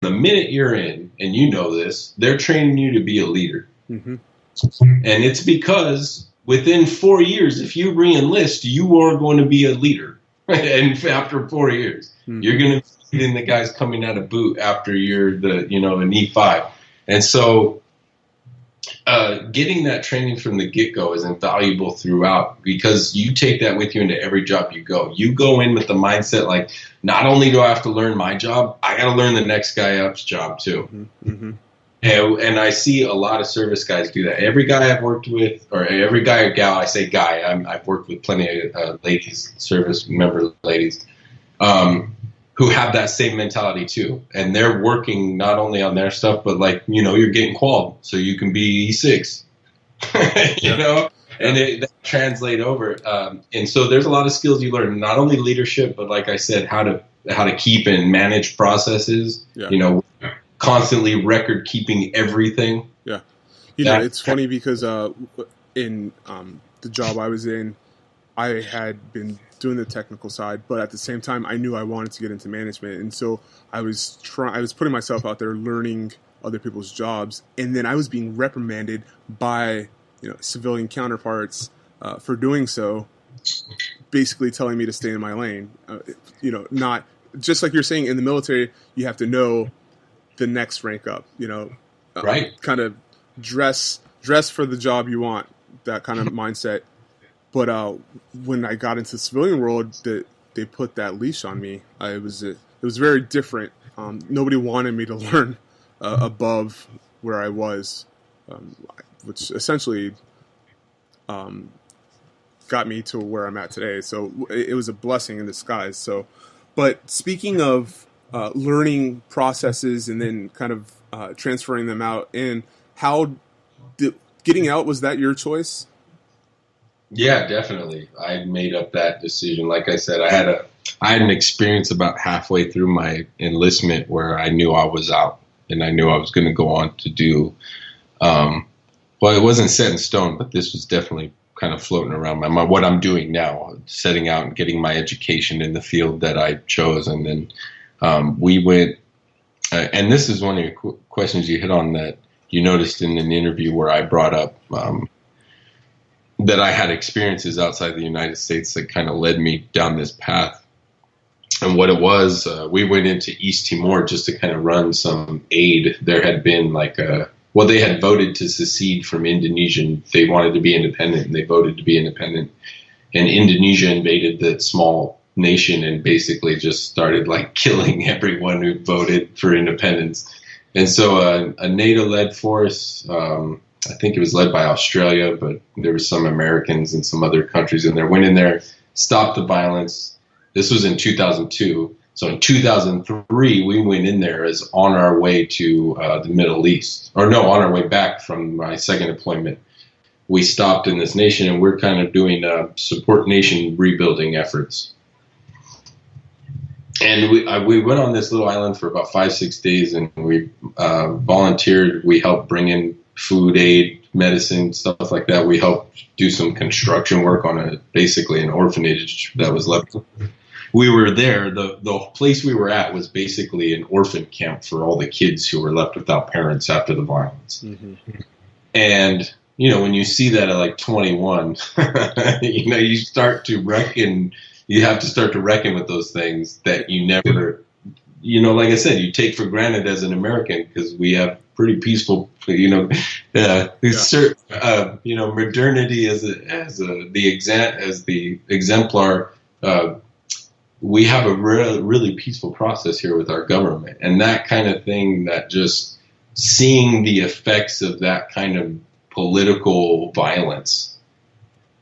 the minute you're in, and you know this, they're training you to be a leader. Mm-hmm. And it's because within 4 years, if you re-enlist, you are going to be a leader. And after 4 years, you're going to be leading the guys coming out of boot after you're an E5. And so getting that training from the get-go is invaluable throughout, because you take that with you into every job you go. You go in with the mindset like, not only do I have to learn my job, I got to learn the next guy up's job too. Mm-hmm. And I see a lot of service guys do that. Every guy I've worked with, or every guy or gal, I say guy, I've worked with plenty of ladies, service member ladies, who have that same mentality too. And they're working not only on their stuff, but like, you're getting qualled so you can be E6, and that translate over. And so there's a lot of skills you learn, not only leadership, but like I said, how to keep and manage processes, constantly record keeping everything. Yeah. It's funny because in the job I was in, I had been doing the technical side, but at the same time, I knew I wanted to get into management. And so I was putting myself out there learning other people's jobs. And then I was being reprimanded by, civilian counterparts for doing so, basically telling me to stay in my lane. Not just like you're saying in the military, you have to know the next rank up, right. Kind of dress for the job you want, that kind of mindset. But when I got into the civilian world, they put that leash on me. It was very different. Nobody wanted me to learn above where I was, which essentially got me to where I'm at today. So it was a blessing in disguise. So, but speaking of learning processes and then kind of transferring them out, and getting out, was that your choice? Yeah, definitely. I made up that decision. Like I said, I had an experience about halfway through my enlistment where I knew I was out, and I knew I was going to go on to do, well, it wasn't set in stone, but this was definitely kind of floating around my mind. What I'm doing now, setting out and getting my education in the field that I chose. And then we went, and this is one of your questions you hit on that you noticed in an interview where I brought up that I had experiences outside the United States that kind of led me down this path. And what it was, we went into East Timor just to kind of run some aid. There had been they had voted to secede from Indonesia. They wanted to be independent, and they voted to be independent. And Indonesia invaded that small nation and basically just started killing everyone who voted for independence. And so a NATO-led force, I think it was led by Australia, but there were some Americans and some other countries in there, went in there, stopped the violence. This was in 2002. So in 2003, we went in there as on our way to the Middle East. On our way back from my second deployment. We stopped in this nation, and we're kind of doing support nation rebuilding efforts. And we went on this little island for about 5-6 days, and we volunteered. We helped bring in food aid, medicine, stuff like that. We helped do some construction work on basically an orphanage that was left. We were there. The place we were at was basically an orphan camp for all the kids who were left without parents after the violence. Mm-hmm. And, when you see that at 21, you start to reckon, you have to start to reckon with those things that you never, like I said, you take for granted as an American, because we have pretty peaceful, modernity as the exemplar. We have a really peaceful process here with our government, and that kind of thing, that just seeing the effects of that kind of political violence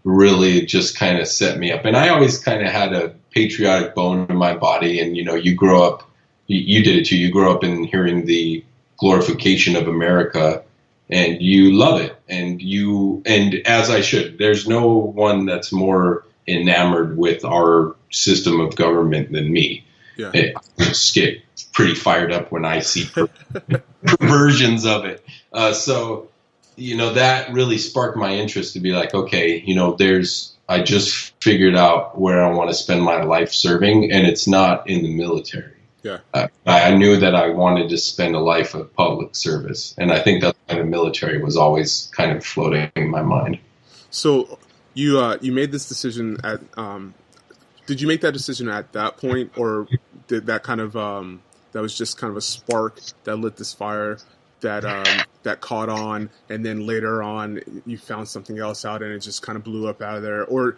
really just kind of set me up. And I always kind of had a patriotic bone in my body, and you grow up, you did it too, you grow up in hearing the glorification of America, and you love it, and as I should. There's no one that's more enamored with our system of government than me. Yeah. I just get pretty fired up when I see perversions of it. So that really sparked my interest to be like, okay, I just figured out where I want to spend my life serving, and it's not in the military. Yeah. I knew that I wanted to spend a life of public service, and I think that's why the military was always kind of floating in my mind. So you made this decision at did you make that decision at that point, or did that kind of that was just kind of a spark that lit this fire that caught on, and then later on you found something else out and it just kind of blew up out of there? Or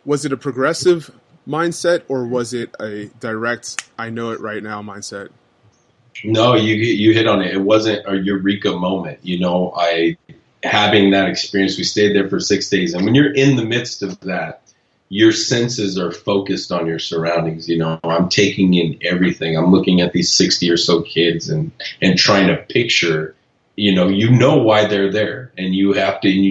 was it a progressive mindset, or was it a direct I know it right now mindset? No, you hit on it. It wasn't a eureka moment. Having that experience, we stayed there for 6 days, and when you're in the midst of that, your senses are focused on your surroundings. I'm taking in everything. I'm looking at these 60 or so kids and trying to picture, why they're there. And you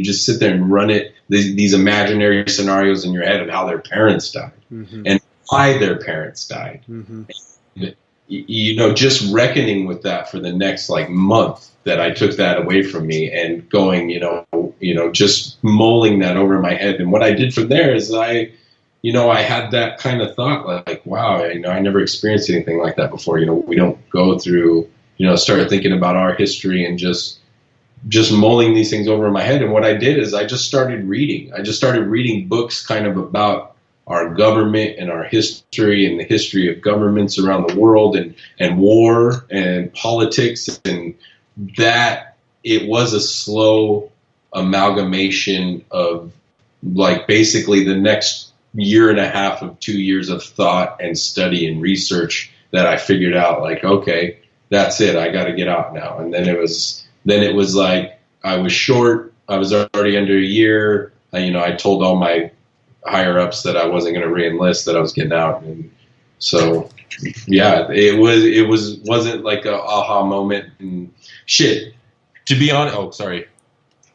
just sit there and run these imaginary scenarios in your head of how their parents died and why their parents died. And, just reckoning with that for the next month that I took that away from me and going, just mulling that over my head. And what I did from there is I had that kind of thought wow, I never experienced anything like that before. We don't go through, start thinking about our history and just mulling these things over in my head. And what I did is I just started reading. I just started reading books kind of about our government and our history and the history of governments around the world and war and politics, and that it was a slow amalgamation of basically the next year and a half of 2 years of thought and study and research that I figured out okay, that's it. I got to get out now. And then it was I was short. I was already under a year. I told all my higher ups that I wasn't going to re-enlist, that I was getting out. And so, yeah, it wasn't like a aha moment and shit. To be honest, oh, sorry.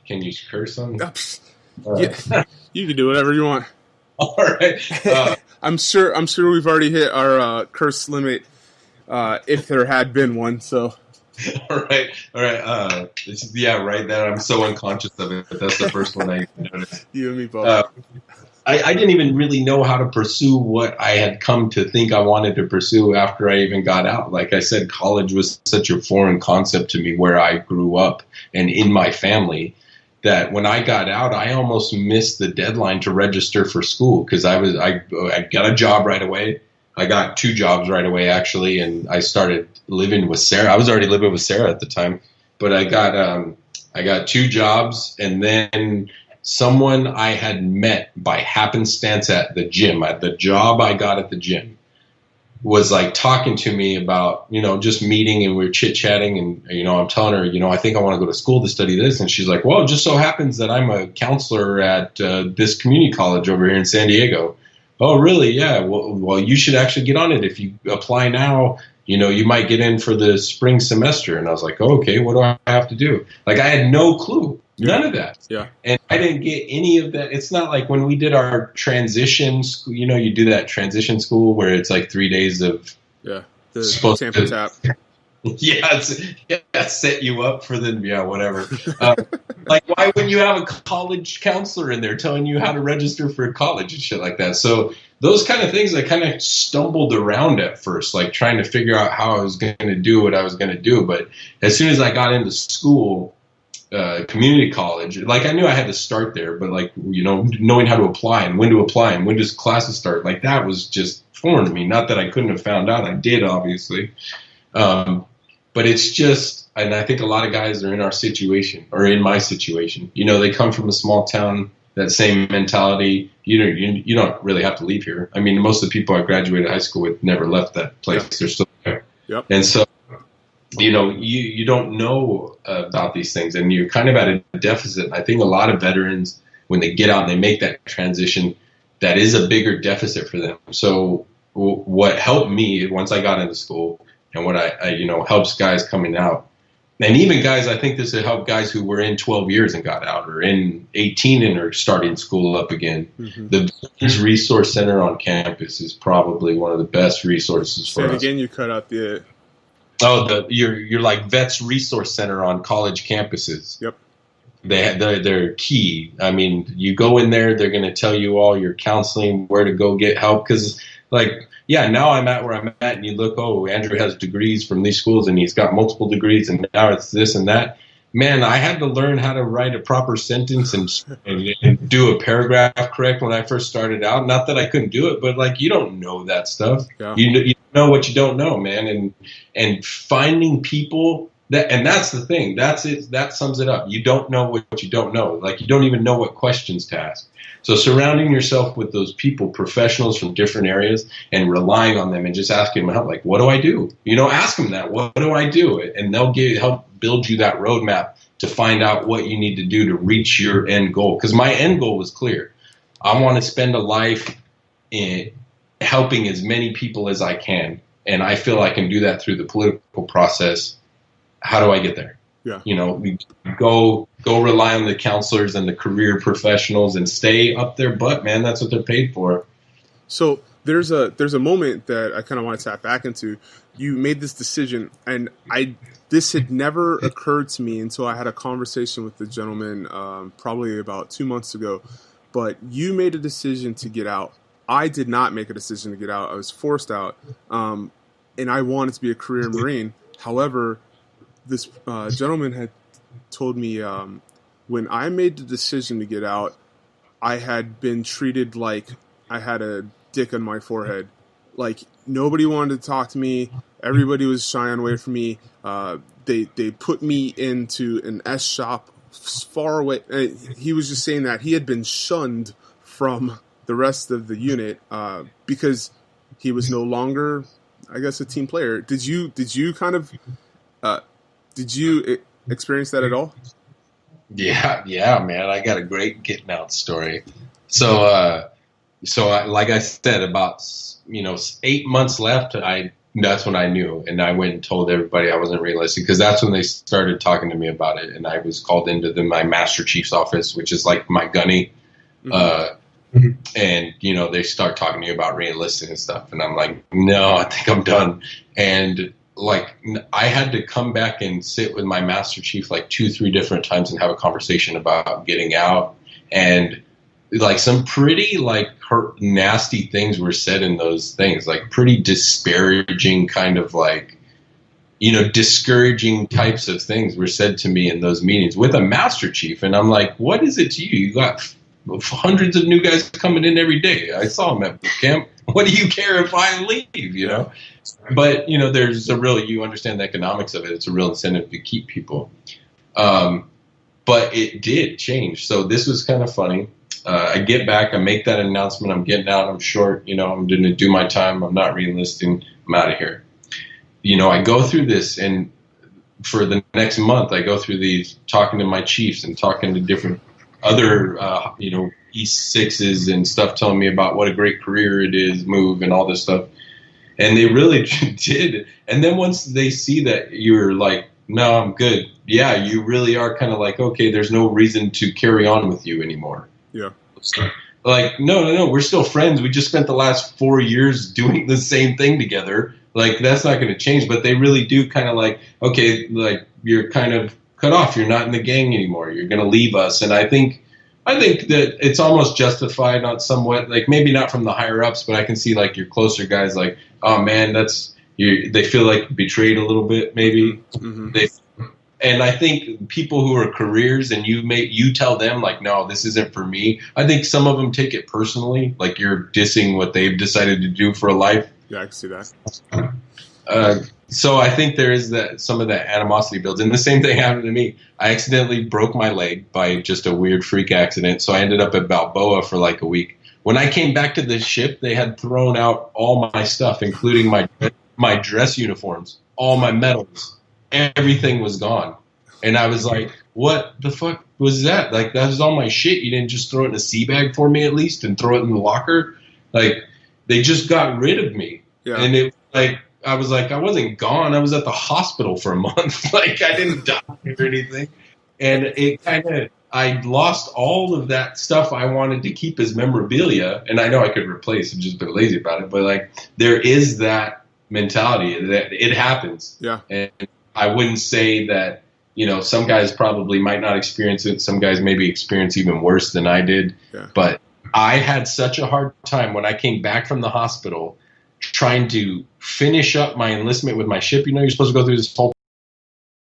Can you curse on? Yeah, you can do whatever you want. All right. I'm sure we've already hit our curse limit, if there had been one. So. All right. Right. That I'm so unconscious of it, but that's the first one I noticed. You and me both. I didn't even really know how to pursue what I had come to think I wanted to pursue after I even got out. Like I said, college was such a foreign concept to me where I grew up and in my family, that when I got out, I almost missed the deadline to register for school, because I got a job right away. I got 2 jobs right away, actually, and I started living with Sarah. I was already living with Sarah at the time, but I got 2 jobs, and then someone I had met by happenstance at the gym, at the job I got at the gym, was talking to me about, just meeting, and we were chit-chatting, and, I'm telling her, I think I want to go to school to study this. And she's like, well, it just so happens that I'm a counselor at this community college over here in San Diego. Oh, really? Yeah. Well, you should actually get on it. If you apply now, you might get in for the spring semester. And I was like, oh, okay, what do I have to do? I had no clue. None of that. Yeah. And I didn't get any of that. It's not like when we did our transition school, you do that transition school where it's 3 days of the tamp and tap. Yeah, set you up for whatever. Why wouldn't you have a college counselor in there telling you how to register for college and shit like that? So those kind of things I kind of stumbled around at first, trying to figure out how I was going to do what I was going to do. But as soon as I got into school, community college, I knew I had to start there, but knowing how to apply and when does classes start, that was just foreign to me. Not that I couldn't have found out. I did, obviously. But it's just, and I think a lot of guys are in our situation, or in my situation. They come from a small town, that same mentality. You don't really have to leave here. I mean, most of the people I graduated high school with never left that place. Yep. They're still there. Yep. And so, you don't know about these things, and you're kind of at a deficit. I think a lot of veterans, when they get out and they make that transition, that is a bigger deficit for them. So what helped me once I got into school, and what I helps guys coming out, and even guys, I think this would help guys who were in 12 years and got out, or in 18 and are starting school up again. Mm-hmm. The Veterans Resource Center on campus is probably one of the best resources for us. Say it again, you cut out the... Oh, you're Vets Resource Center on college campuses. Yep. They're key. I mean, you go in there, they're going to tell you all your counseling, where to go get help, because Like, yeah, now I'm at where I'm at, and you look, oh, Andrew has degrees from these schools, and he's got multiple degrees, and now it's this and that. Man, I had to learn how to write a proper sentence and do a paragraph correct when I first started out. Not that I couldn't do it, but like, you don't know that stuff. Yeah. You know what you don't know, man. And finding people and that's the thing. That's it. That sums it up. You don't know what you don't know. Like, you don't even know what questions to ask. So surrounding yourself with those people, professionals from different areas, and relying on them and just asking them help. Like, what do I do? Ask them that. What do I do? And they'll help build you that roadmap to find out what you need to do to reach your end goal. Because my end goal was clear. I want to spend a life in helping as many people as I can. And I feel I can do that through the political process. How do I get there? Yeah. We go rely on the counselors and the career professionals and stay up their butt, man. That's what they're paid for. So there's a moment that I kind of want to tap back into. You made this decision, and this had never occurred to me until I had a conversation with the gentleman probably about 2 months ago. But you made a decision to get out. I did not make a decision to get out. I was forced out, and I wanted to be a career Marine. However, this gentleman had told me when I made the decision to get out, I had been treated like I had a dick on my forehead. Like, nobody wanted to talk to me. Everybody was shying away from me. They put me into an S shop far away. He was just saying that he had been shunned from the rest of the unit because he was no longer, I guess, a team player. Did you kind of did you experience that at all? Yeah, man. I got a great getting out story. So like I said, about 8 months left. That's when I knew, and I went and told everybody I wasn't realistic, because that's when they started talking to me about it, and I was called into my Master Chief's office, which is like my gunny. And they start talking to you about re-enlisting and stuff, and I'm like, no, I think I'm done. And like, I had to come back and sit with my Master Chief like 2-3 different times and have a conversation about getting out. And like, some pretty like nasty things were said in those things, like pretty disparaging kind of like, discouraging types of things were said to me in those meetings with a Master Chief. And I'm like, what is it to you? You got hundreds of new guys coming in every day. I saw them at boot camp. What do you care if I leave, But, you understand the economics of it. It's a real incentive to keep people. But it did change. So this was kind of funny. I get back, I make that announcement. I'm getting out. I'm short. I'm going to do my time. I'm not re-enlisting. I'm out of here. I go through this, and for the next month, I go through these, talking to my chiefs and talking to different other, E6s and stuff, telling me about what a great career it is, move, and all this stuff. And they really did. And then once they see that you're like, no, I'm good. Yeah, you really are kind of like, okay, there's no reason to carry on with you anymore. Yeah. Like, no, we're still friends. We just spent the last 4 years doing the same thing together. Like, that's not going to change. But they really do kind of like, okay, like, you're kind of cut off. You're not in the gang anymore. You're going to leave us. And I think that it's almost justified, not somewhat, like, maybe not from the higher ups, but I can see like your closer guys like, oh man, they feel like betrayed a little bit, maybe. Mm-hmm. And I think people who are careers and you tell them like, no, this isn't for me. I think some of them take it personally, like you're dissing what they've decided to do for a life. Yeah, I can see that. So I think there is some of that animosity builds. And the same thing happened to me. I accidentally broke my leg by just a weird freak accident. So I ended up at Balboa for like a week. When I came back to the ship, they had thrown out all my stuff, including my dress uniforms, all my medals. Everything was gone. And I was like, what the fuck was that? Like, that was all my shit. You didn't just throw it in a sea bag for me at least and throw it in the locker? Like, they just got rid of me. Yeah. And it like, I was like, I wasn't gone. I was at the hospital for a month. Like, I didn't die or anything. And it kind of, I lost all of that stuff I wanted to keep as memorabilia. And I know I could replace, I've just been lazy about it. But, like, there is that mentality that it happens. Yeah. And I wouldn't say that, some guys probably might not experience it. Some guys maybe experience even worse than I did. Yeah. But I had such a hard time when I came back from the hospital. trying to finish up my enlistment with my ship. You're supposed to go through this whole